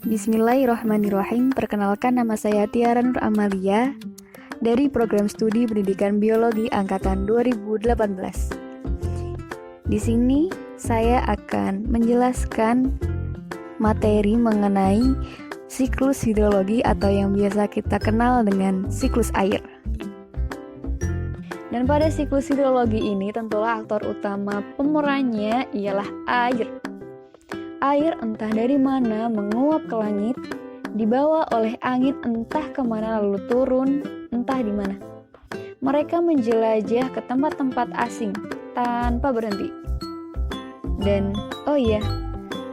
Bismillahirrahmanirrahim. Perkenalkan, nama saya Tiara Nur Amalia dari Program Studi Pendidikan Biologi Angkatan 2018. Di sini saya akan menjelaskan materi mengenai siklus hidrologi atau yang biasa kita kenal dengan siklus air. Dan pada siklus hidrologi ini tentulah aktor utama pemerannya ialah air. Air entah dari mana menguap ke langit, dibawa oleh angin entah kemana lalu turun, entah di mana. Mereka menjelajah ke tempat-tempat asing tanpa berhenti. Dan, oh iya,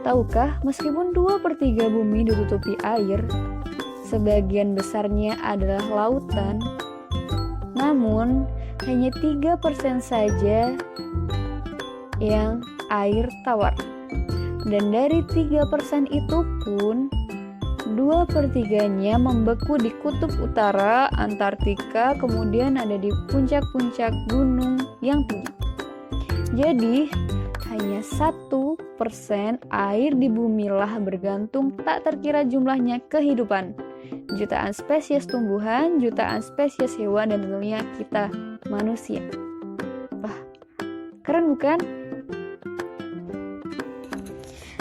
tahukah meskipun 2/3 bumi ditutupi air, sebagian besarnya adalah lautan, namun hanya 3% saja yang air tawar. Dan dari 3% itu pun 2/3-nya membeku di kutub utara, Antartika, kemudian ada di puncak-puncak gunung yang tinggi. Jadi hanya 1% air di bumi lah bergantung tak terkira jumlahnya kehidupan. Jutaan spesies tumbuhan, jutaan spesies hewan, dan tentunya kita manusia. Wah, keren bukan?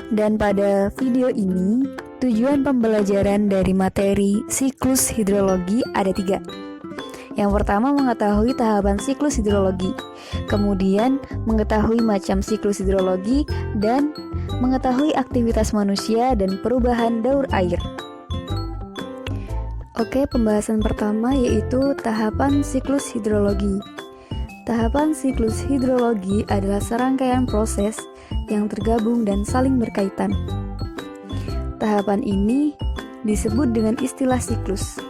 Dan pada video ini, tujuan pembelajaran dari materi siklus hidrologi ada 3. Yang pertama, mengetahui tahapan siklus hidrologi. Kemudian, mengetahui macam siklus hidrologi dan mengetahui aktivitas manusia dan perubahan daur air. Oke, pembahasan pertama yaitu tahapan siklus hidrologi. Tahapan siklus hidrologi adalah serangkaian proses yang tergabung dan saling berkaitan. Tahapan ini disebut dengan istilah siklus.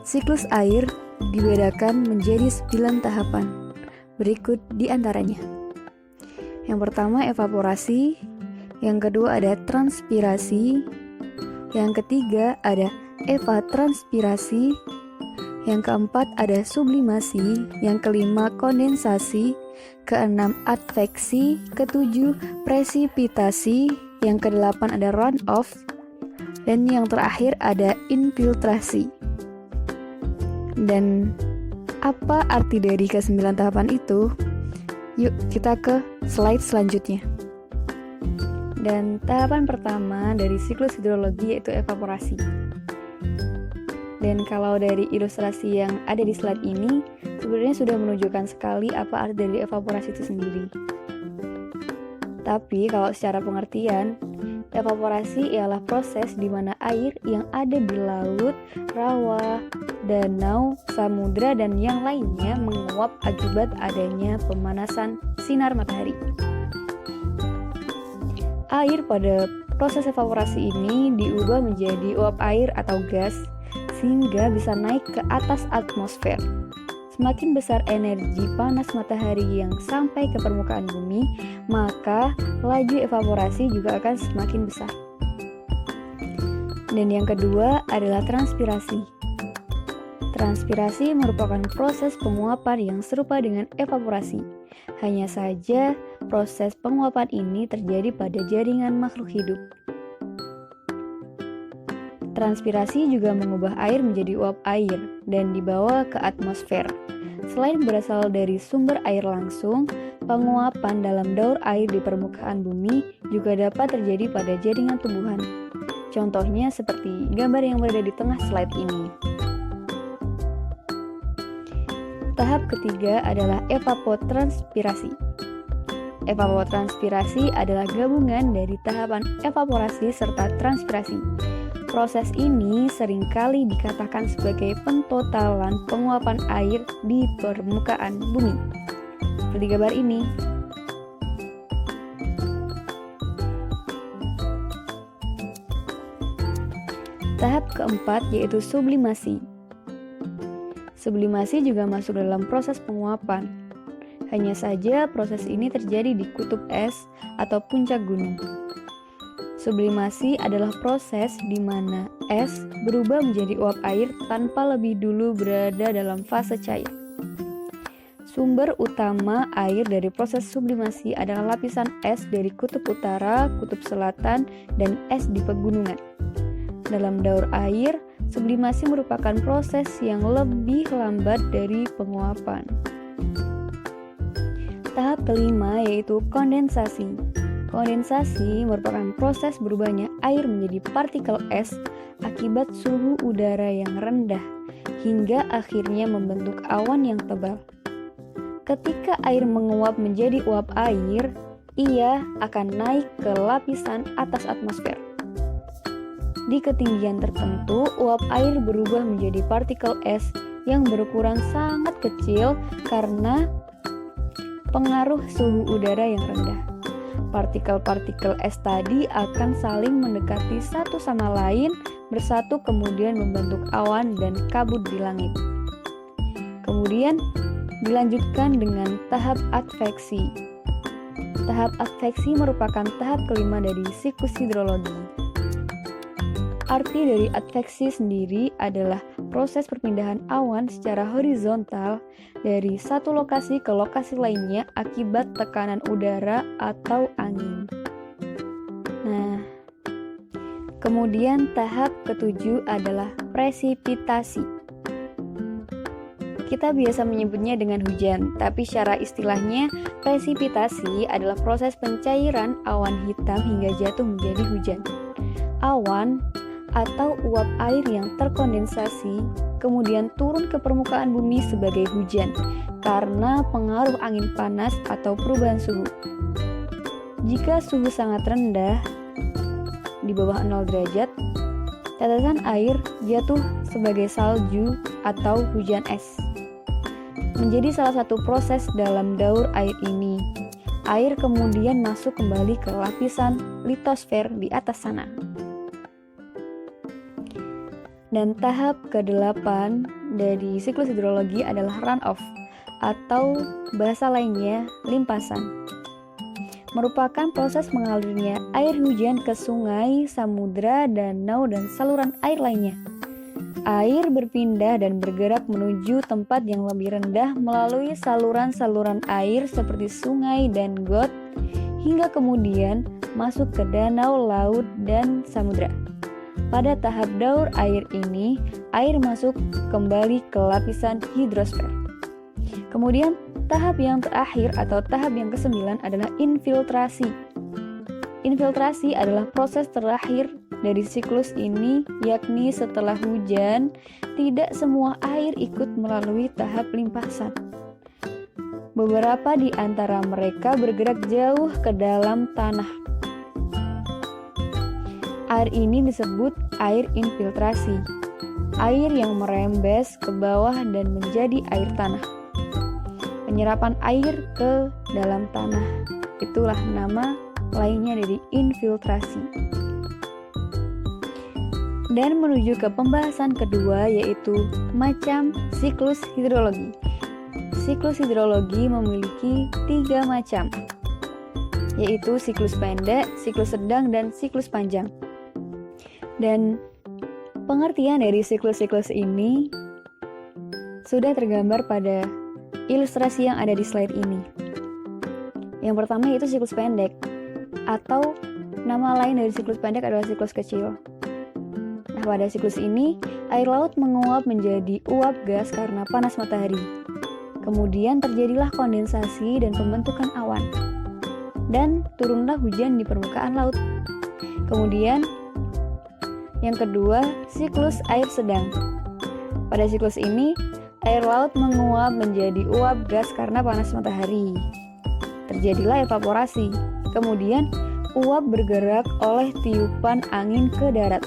Siklus air dibedakan menjadi 9 tahapan. Berikut di antaranya. Yang pertama, evaporasi. Yang kedua ada transpirasi. Yang ketiga ada evapotranspirasi. Yang keempat ada sublimasi. Yang kelima kondensasi. Keenam adveksi. Ketujuh presipitasi. Yang kedelapan ada runoff. Dan yang terakhir ada infiltrasi. Dan apa arti dari ke-9 tahapan itu? Yuk kita ke slide selanjutnya. Dan tahapan pertama dari siklus hidrologi yaitu evaporasi. Dan kalau dari ilustrasi yang ada di slide ini, sebenarnya sudah menunjukkan sekali apa arti dari evaporasi itu sendiri. Tapi kalau secara pengertian, evaporasi ialah proses di mana air yang ada di laut, rawa, danau, samudra, dan yang lainnya menguap akibat adanya pemanasan sinar matahari. Air pada proses evaporasi ini diubah menjadi uap air atau gas, sehingga bisa naik ke atas atmosfer. Semakin besar energi panas matahari yang sampai ke permukaan bumi, maka laju evaporasi juga akan semakin besar. Dan yang kedua adalah transpirasi. Transpirasi merupakan proses penguapan yang serupa dengan evaporasi. Hanya saja proses penguapan ini terjadi pada jaringan makhluk hidup. Transpirasi juga mengubah air menjadi uap air dan dibawa ke atmosfer. Selain berasal dari sumber air langsung, penguapan dalam daur air di permukaan bumi juga dapat terjadi pada jaringan tumbuhan. Contohnya seperti gambar yang berada di tengah slide ini. Tahap ketiga adalah evapotranspirasi. Evapotranspirasi adalah gabungan dari tahapan evaporasi serta transpirasi. Proses ini seringkali dikatakan sebagai pentotalan penguapan air di permukaan bumi. Seperti gambar ini. Tahap keempat yaitu sublimasi. Sublimasi juga masuk dalam proses penguapan. Hanya saja proses ini terjadi di kutub es atau puncak gunung. Sublimasi adalah proses di mana es berubah menjadi uap air tanpa lebih dulu berada dalam fase cair. Sumber utama air dari proses sublimasi adalah lapisan es dari kutub utara, kutub selatan, dan es di pegunungan. Dalam daur air, sublimasi merupakan proses yang lebih lambat dari penguapan. Tahap kelima yaitu kondensasi. Kondensasi merupakan proses berubahnya air menjadi partikel es akibat suhu udara yang rendah, hingga akhirnya membentuk awan yang tebal. Ketika air menguap menjadi uap air, ia akan naik ke lapisan atas atmosfer. Di ketinggian tertentu, uap air berubah menjadi partikel es yang berukuran sangat kecil karena pengaruh suhu udara yang rendah. Partikel-partikel es tadi akan saling mendekati satu sama lain, bersatu kemudian membentuk awan dan kabut di langit. Kemudian dilanjutkan dengan tahap adveksi. Tahap adveksi merupakan tahap kelima dari siklus hidrologi. Arti dari adveksi sendiri adalah proses perpindahan awan secara horizontal dari satu lokasi ke lokasi lainnya akibat tekanan udara atau angin. Nah, kemudian tahap ketujuh adalah presipitasi. Kita biasa menyebutnya dengan hujan, tapi secara istilahnya presipitasi adalah proses pencairan awan hitam hingga jatuh menjadi hujan. Awan atau uap air yang terkondensasi kemudian turun ke permukaan bumi sebagai hujan karena pengaruh angin panas atau perubahan suhu. Jika suhu sangat rendah, di bawah 0 derajat, tetesan air jatuh sebagai salju atau hujan es. Menjadi salah satu proses dalam daur air ini. Air kemudian masuk kembali ke lapisan litosfer di atas sana. Dan tahap ke-8 dari siklus hidrologi adalah runoff atau bahasa lainnya limpasan. Merupakan proses mengalirnya air hujan ke sungai, samudra, danau, dan saluran air lainnya. Air berpindah dan bergerak menuju tempat yang lebih rendah melalui saluran-saluran air seperti sungai dan got, hingga kemudian masuk ke danau, laut, dan samudra. Pada tahap daur air ini, air masuk kembali ke lapisan hidrosfer. Kemudian, tahap yang terakhir atau tahap yang ke-9 adalah infiltrasi. Infiltrasi adalah proses terakhir dari siklus ini, yakni setelah hujan, tidak semua air ikut melalui tahap limpasan. Beberapa di antara mereka bergerak jauh ke dalam tanah. Air ini disebut air infiltrasi, air yang merembes ke bawah dan menjadi air tanah. Penyerapan air ke dalam tanah, itulah nama lainnya dari infiltrasi. Dan menuju ke pembahasan kedua yaitu macam siklus hidrologi. Siklus hidrologi memiliki 3 macam, yaitu siklus pendek, siklus sedang, dan siklus panjang. Dan pengertian dari siklus-siklus ini sudah tergambar pada ilustrasi yang ada di slide ini. Yang pertama yaitu siklus pendek, atau nama lain dari siklus pendek adalah siklus kecil. Nah, pada siklus ini, air laut menguap menjadi uap gas karena panas matahari. Kemudian terjadilah kondensasi dan pembentukan awan. Dan turunlah hujan di permukaan laut. Kemudian, yang kedua, siklus air sedang. Pada siklus ini, air laut menguap menjadi uap gas karena panas matahari. Terjadilah evaporasi. Kemudian, uap bergerak oleh tiupan angin ke darat.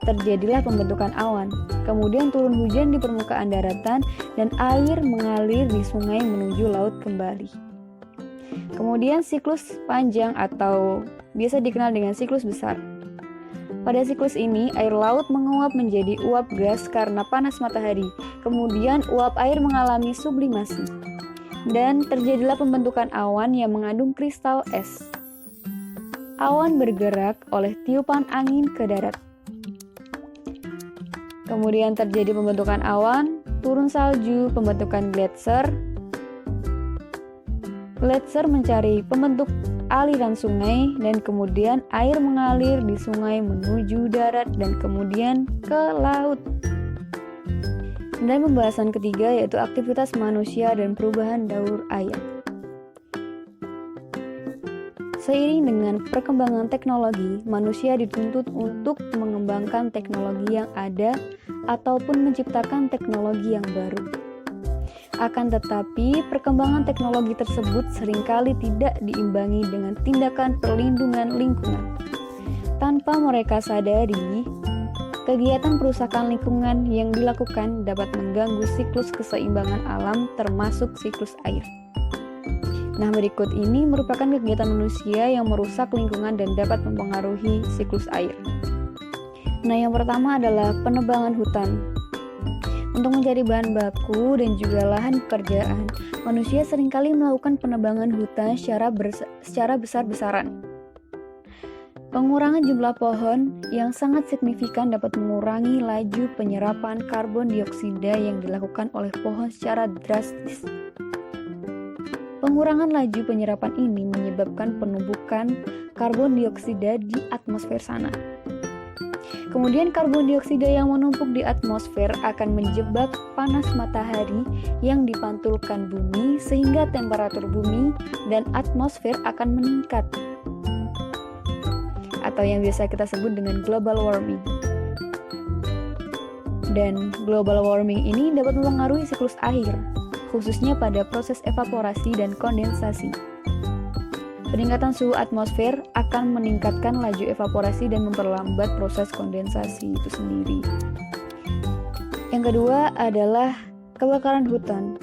Terjadilah pembentukan awan. Kemudian turun hujan di permukaan daratan dan air mengalir di sungai menuju laut kembali. Kemudian siklus panjang atau biasa dikenal dengan siklus besar. Pada siklus ini, air laut menguap menjadi uap gas karena panas matahari. Kemudian uap air mengalami sublimasi. Dan terjadilah pembentukan awan yang mengandung kristal es. Awan bergerak oleh tiupan angin ke darat. Kemudian terjadi pembentukan awan, turun salju, pembentukan gletser. Gletser mencari pembentuk aliran sungai dan kemudian air mengalir di sungai menuju darat dan kemudian ke laut. Dan pembahasan ketiga yaitu aktivitas manusia dan perubahan daur air. Seiring dengan perkembangan teknologi, manusia dituntut untuk mengembangkan teknologi yang ada ataupun menciptakan teknologi yang baru. Akan tetapi, perkembangan teknologi tersebut seringkali tidak diimbangi dengan tindakan perlindungan lingkungan. Tanpa mereka sadari, kegiatan perusakan lingkungan yang dilakukan dapat mengganggu siklus keseimbangan alam termasuk siklus air. Nah, berikut ini merupakan kegiatan manusia yang merusak lingkungan dan dapat mempengaruhi siklus air. Nah, yang pertama adalah penebangan hutan. Untuk mencari bahan baku dan juga lahan pekerjaan, manusia seringkali melakukan penebangan hutan secara besar-besaran. Pengurangan jumlah pohon yang sangat signifikan dapat mengurangi laju penyerapan karbon dioksida yang dilakukan oleh pohon secara drastis. Pengurangan laju penyerapan ini menyebabkan penumpukan karbon dioksida di atmosfer sana. Kemudian karbon dioksida yang menumpuk di atmosfer akan menjebak panas matahari yang dipantulkan bumi sehingga temperatur bumi dan atmosfer akan meningkat, atau yang biasa kita sebut dengan global warming. Dan global warming ini dapat mempengaruhi siklus air, khususnya pada proses evaporasi dan kondensasi. Peningkatan suhu atmosfer akan meningkatkan laju evaporasi dan memperlambat proses kondensasi itu sendiri. Yang kedua adalah kebakaran hutan.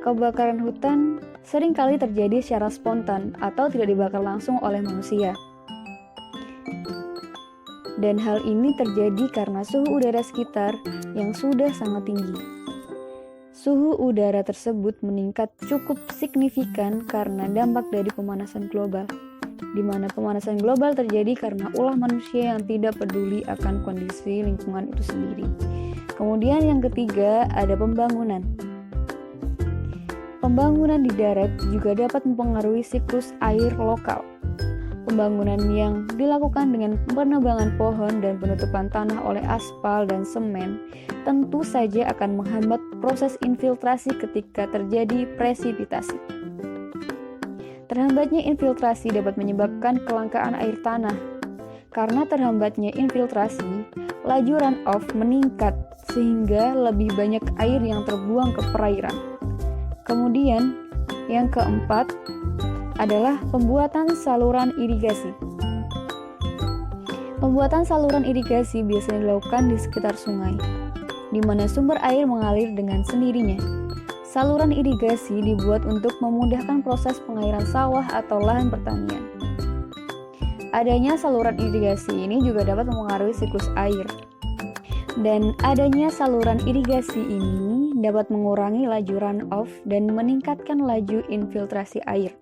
Kebakaran hutan seringkali terjadi secara spontan atau tidak dibakar langsung oleh manusia. Dan hal ini terjadi karena suhu udara sekitar yang sudah sangat tinggi. Suhu udara tersebut meningkat cukup signifikan karena dampak dari pemanasan global, di mana pemanasan global terjadi karena ulah manusia yang tidak peduli akan kondisi lingkungan itu sendiri. Kemudian yang ketiga ada pembangunan. Pembangunan di darat juga dapat mempengaruhi siklus air lokal. Pembangunan yang dilakukan dengan penebangan pohon dan penutupan tanah oleh aspal dan semen tentu saja akan menghambat proses infiltrasi ketika terjadi presipitasi. Terhambatnya infiltrasi dapat menyebabkan kelangkaan air tanah. Karena terhambatnya infiltrasi, laju runoff meningkat sehingga lebih banyak air yang terbuang ke perairan. Kemudian, yang keempat adalah pembuatan saluran irigasi. Pembuatan saluran irigasi biasanya dilakukan di sekitar sungai, di mana sumber air mengalir dengan sendirinya. Saluran irigasi dibuat untuk memudahkan proses pengairan sawah atau lahan pertanian. Adanya saluran irigasi ini juga dapat mempengaruhi siklus air. Dan adanya saluran irigasi ini dapat mengurangi laju runoff dan meningkatkan laju infiltrasi air.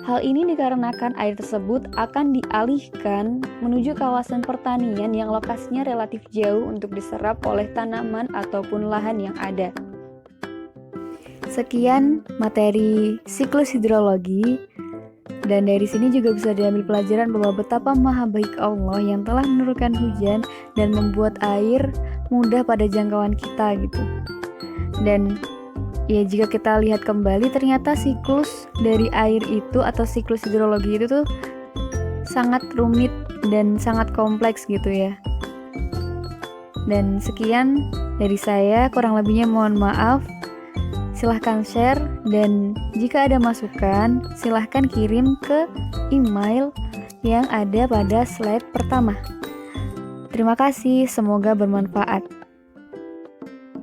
Hal ini dikarenakan air tersebut akan dialihkan menuju kawasan pertanian yang lokasinya relatif jauh untuk diserap oleh tanaman ataupun lahan yang ada. Sekian materi siklus hidrologi, dan dari sini juga bisa diambil pelajaran bahwa betapa maha baik Allah yang telah menurunkan hujan dan membuat air mudah pada jangkauan kita gitu. Dan ya, jika kita lihat kembali ternyata siklus dari air itu atau siklus hidrologi itu tuh sangat rumit dan sangat kompleks gitu ya. Dan sekian dari saya, kurang lebihnya mohon maaf. Silahkan share, dan jika ada masukan silahkan kirim ke email yang ada pada slide pertama. Terima kasih, semoga bermanfaat.